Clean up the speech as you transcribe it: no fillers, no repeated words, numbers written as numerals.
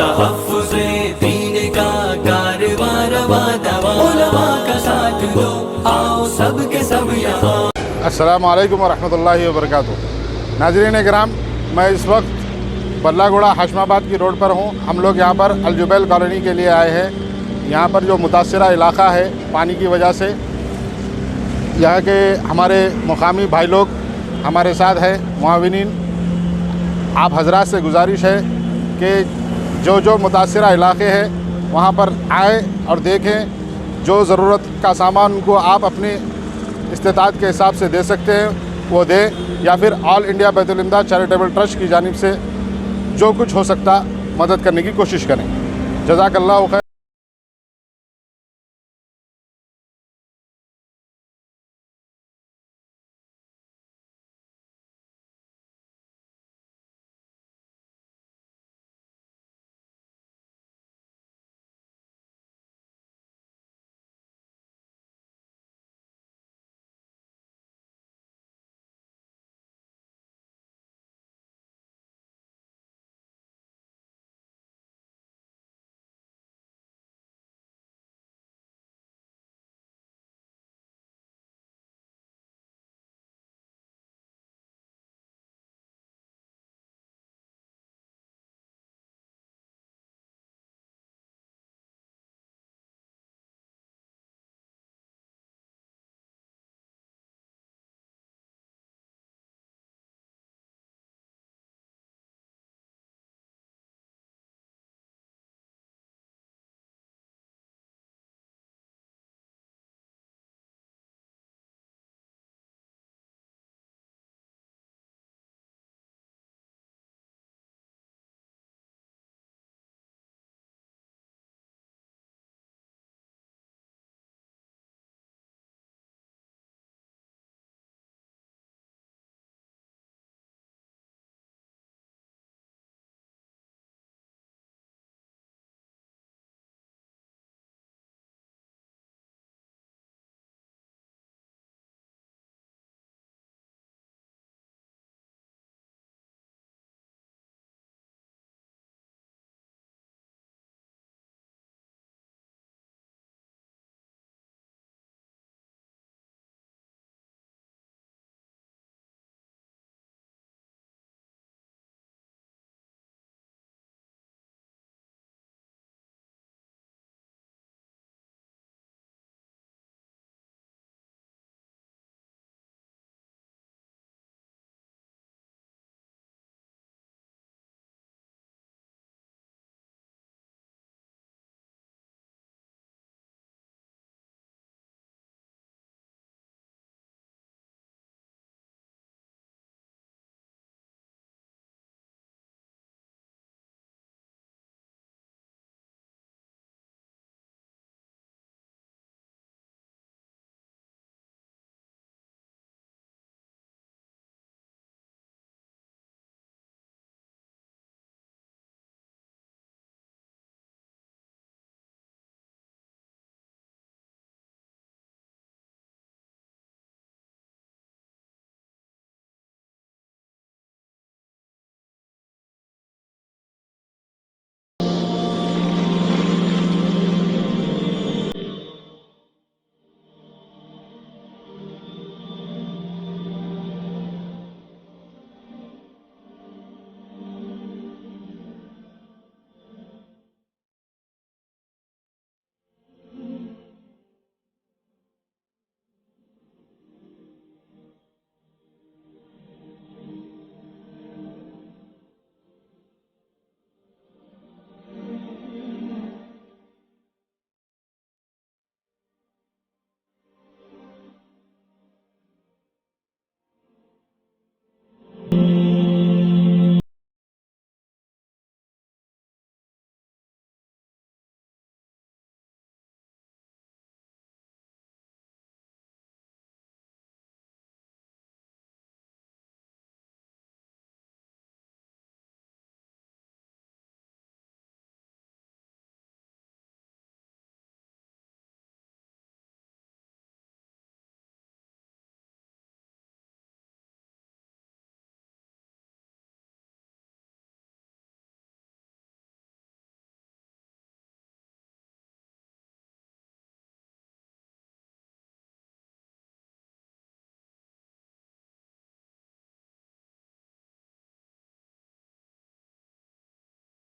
तहफ़्फ़ुज़े दीन का कारवां रवां दवा, उलमा का साथ दो, आओ सब के सब यहाँ। अस्सलामु अलैकुम वरहमतुल्लाहि वबरकातुहू। नाज़रीन किराम, मैं इस वक्त बल्लागुड़ा हाशमाबाद की रोड पर हूँ। हम लोग यहाँ पर अलजुबैल कॉलोनी के लिए आए हैं। यहाँ पर जो मुतासिरा इलाका है पानी की वजह से, यहाँ के हमारे मुकामी भाई लोग हमारे साथ हैं, मुआविनीन। आप हजरात से गुजारिश है कि जो मुतासिरा इलाके हैं वहाँ पर आए और देखें। जो ज़रूरत का सामान उनको आप अपनी इस्तेताअत के हिसाब से दे सकते हैं वो दें, या फिर ऑल इंडिया बैतुल इमदाद चैरिटेबल ट्रस्ट की जानिब से जो कुछ हो सकता मदद करने की कोशिश करें। जज़ाकल्लाहु खैर।